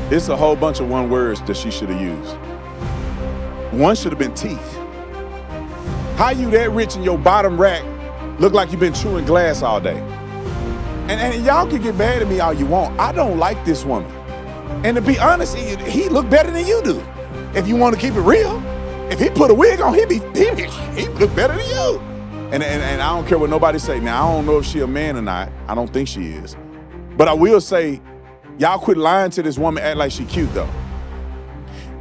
It's a whole bunch of one words that she should have used. One should have been teeth. How you that rich in your bottom rack look like you've been chewing glass all day? And y'all can get mad at me all you want. I don't like this woman. And to be honest, he look better than you do. If you want to keep it real, if he put a wig on, he look better than you. And I don't care what nobody say. Now, I don't know if she a man or not. I don't think she is. But I will say, y'all quit lying to this woman, act like she cute though.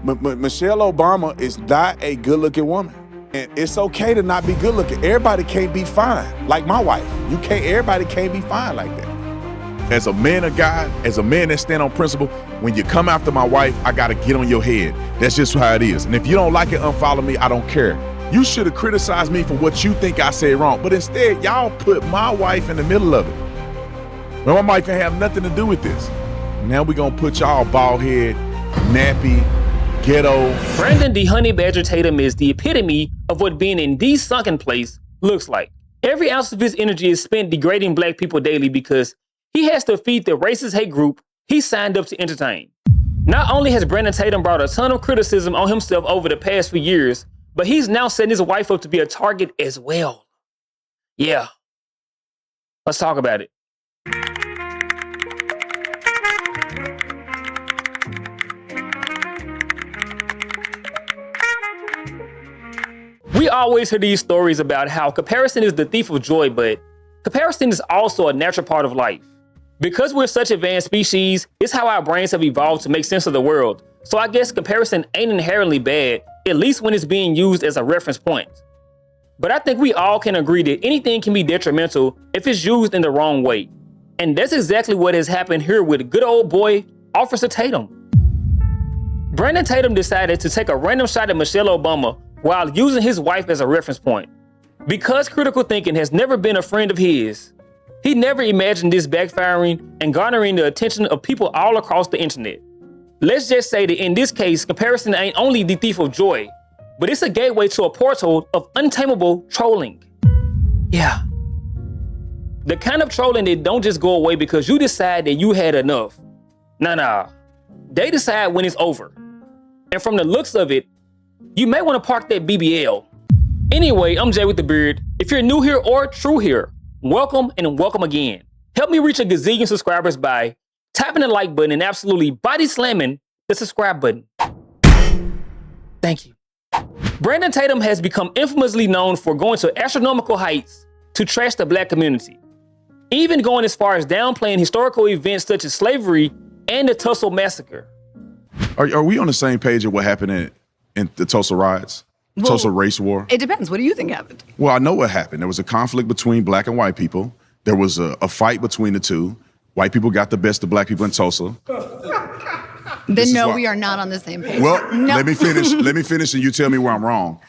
Michelle Obama is not a good-looking woman. And it's okay to not be good-looking. Everybody can't be fine, like my wife. Everybody can't be fine like that. As a man of God, as a man that stand on principle, when you come after my wife, I gotta get on your head. That's just how it is. And if you don't like it, unfollow me, I don't care. You should have criticized me for what you think I said wrong. But instead, y'all put my wife in the middle of it. Well, my wife can have nothing to do with this. Now we gonna put y'all bald head, nappy, ghetto. Brandon the Honey Badger Tatum is the epitome of what being in the sunken place looks like. Every ounce of his energy is spent degrading black people daily because he has to feed the racist hate group he signed up to entertain. Not only has Brandon Tatum brought a ton of criticism on himself over the past few years, but he's now setting his wife up to be a target as well. Yeah. Let's talk about it. We always hear these stories about how comparison is the thief of joy, but comparison is also a natural part of life. Because we're such advanced species, it's how our brains have evolved to make sense of the world. So I guess comparison ain't inherently bad, at least when it's being used as a reference point. But I think we all can agree that anything can be detrimental if it's used in the wrong way. And that's exactly what has happened here with good old boy, Officer Tatum. Brandon Tatum decided to take a random shot at Michelle Obama while using his wife as a reference point. Because critical thinking has never been a friend of his, he never imagined this backfiring and garnering the attention of people all across the internet. Let's just say that in this case, comparison ain't only the thief of joy, but it's a gateway to a portal of untamable trolling. Yeah. The kind of trolling that don't just go away because you decide that you had enough. Nah. They decide when it's over. And from the looks of it, you may want to park that BBL. Anyway, I'm Jay with the Beard. If you're new here or true here, welcome and welcome again. Help me reach a gazillion subscribers by tapping the like button and absolutely body slamming the subscribe button. Thank you. Brandon Tatum has become infamously known for going to astronomical heights to trash the black community, even going as far as downplaying historical events such as slavery and the Tulsa Massacre. Are we on the same page of what happened in the Tulsa riots? Well, Tulsa race war? It depends. What do you think happened? Well, I know what happened. There was a conflict between black and white people. There was a fight between the two. White people got the best of black people in Tulsa. Then no, we are not on the same page. Well, no. let me finish and you tell me where I'm wrong.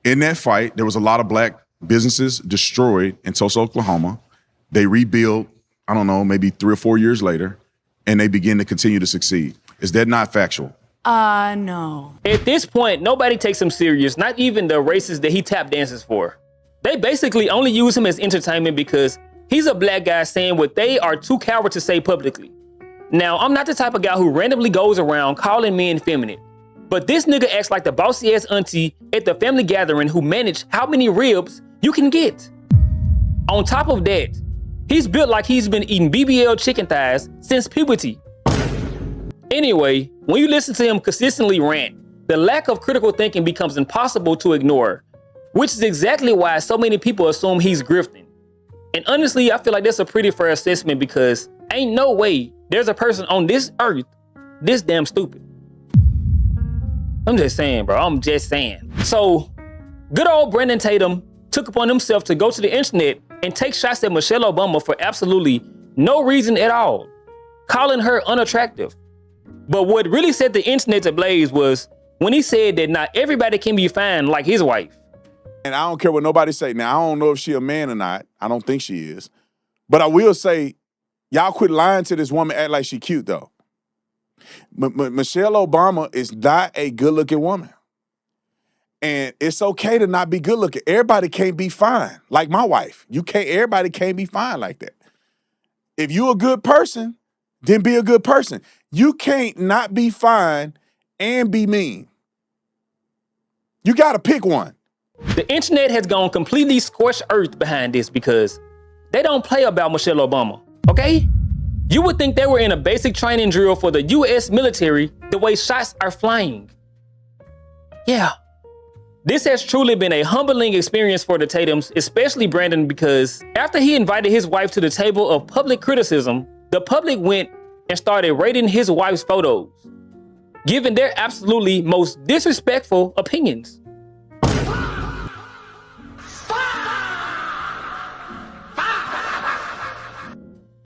In that fight, there was a lot of black businesses destroyed in Tulsa, Oklahoma. They rebuilt, I don't know, maybe 3 or 4 years later, and they begin to continue to succeed. Is that not factual? No. At this point, nobody takes him serious, not even the racists that he tap dances for. They basically only use him as entertainment because he's a black guy saying what they are too coward to say publicly. Now, I'm not the type of guy who randomly goes around calling men feminine, but this nigga acts like the bossy ass auntie at the family gathering who managed how many ribs you can get. On top of that, he's built like he's been eating BBL chicken thighs since puberty. Anyway, when you listen to him consistently rant, the lack of critical thinking becomes impossible to ignore, which is exactly why so many people assume he's grifting. And honestly, I feel like that's a pretty fair assessment because ain't no way there's a person on this earth this damn stupid. I'm just saying, bro. I'm just saying. So, good old Brandon Tatum took upon himself to go to the internet and take shots at Michelle Obama for absolutely no reason at all, calling her unattractive. But what really set the internet ablaze was when he said that not everybody can be fine like his wife. And I don't care what nobody say. Now, I don't know if she a man or not. I don't think she is. But I will say, y'all quit lying to this woman, act like she cute, though. Michelle Obama is not a good-looking woman. And it's okay to not be good-looking. Everybody can't be fine, like my wife. Everybody can't be fine like that. If you a good person, then be a good person. You can't not be fine and be mean. You got to pick one. The internet has gone completely scorched earth behind this because they don't play about Michelle Obama, okay? You would think they were in a basic training drill for the US military the way shots are flying. Yeah. This has truly been a humbling experience for the Tatum'S, especially Brandon, because after he invited his wife to the table of public criticism, the public went and started rating his wife's photos, giving their absolutely most disrespectful opinions.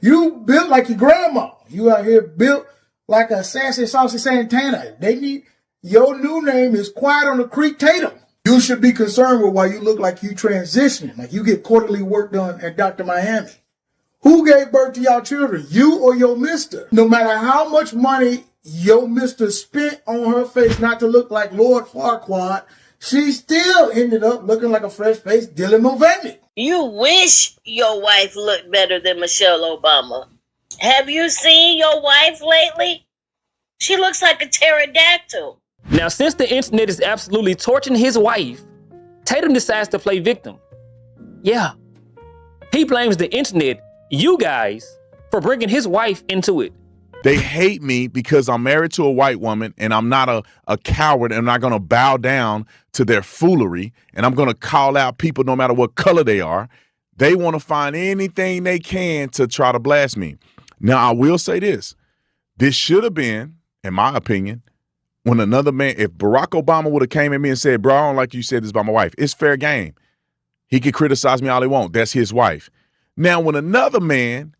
You built like your grandma. You out here built like a sassy, saucy Santana. Your new name is Quiet on the Creek Tatum. You should be concerned with why you look like you transitioning, like you get quarterly work done at Dr. Miami. Who gave birth to y'all children, you or your mister? No matter how much money your mister spent on her face not to look like Lord Farquaad, she still ended up looking like a fresh-faced Dylan Mulvaney. You wish your wife looked better than Michelle Obama. Have you seen your wife lately? She looks like a pterodactyl. Now, since the internet is absolutely torching his wife, Tatum decides to play victim. Yeah. He blames the internet, you guys, for bringing his wife into it. They hate me because I'm married to a white woman and I'm not a coward and I'm not going to bow down to their foolery and I'm going to call out people no matter what color they are. They want to find anything they can to try to blast me. Now, I will say this. This should have been, in my opinion, when another man, if Barack Obama would have came at me and said, bro, I don't like you said this about my wife. It's fair game. He could criticize me all he wants. That's his wife. Now, when another man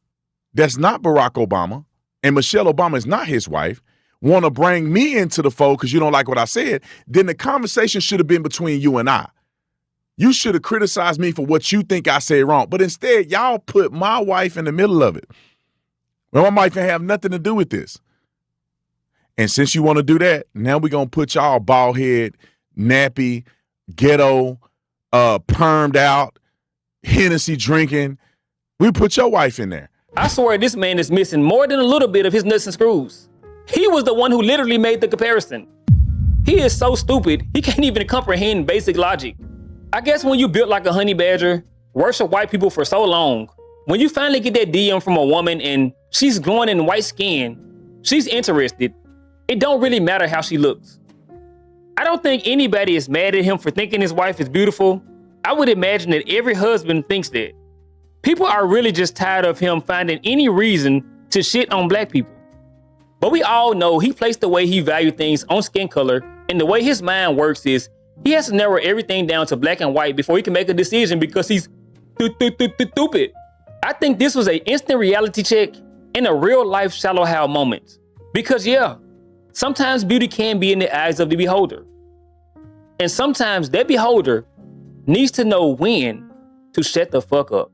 that's not Barack Obama and Michelle Obama is not his wife, want to bring me into the fold because you don't like what I said, then the conversation should have been between you and I. You should have criticized me for what you think I said wrong. But instead, y'all put my wife in the middle of it. Well, my wife ain't have nothing to do with this. And since you want to do that, now we're going to put y'all bald head, nappy, ghetto, permed out, Hennessy drinking. We put your wife in there. I swear this man is missing more than a little bit of his nuts and screws. He was the one who literally made the comparison. He is so stupid, he can't even comprehend basic logic. I guess when you built like a honey badger, worship white people for so long, when you finally get that DM from a woman and she's glowing in white skin, she's interested, it don't really matter how she looks. I don't think anybody is mad at him for thinking his wife is beautiful. I would imagine that every husband thinks that. People are really just tired of him finding any reason to shit on black people. But we all know he placed the way he valued things on skin color, and the way his mind works is he has to narrow everything down to black and white before he can make a decision because he's stupid. I think this was an instant reality check and a real life Shallow Hal moment. Because yeah, sometimes beauty can be in the eyes of the beholder. And sometimes that beholder needs to know when to shut the fuck up.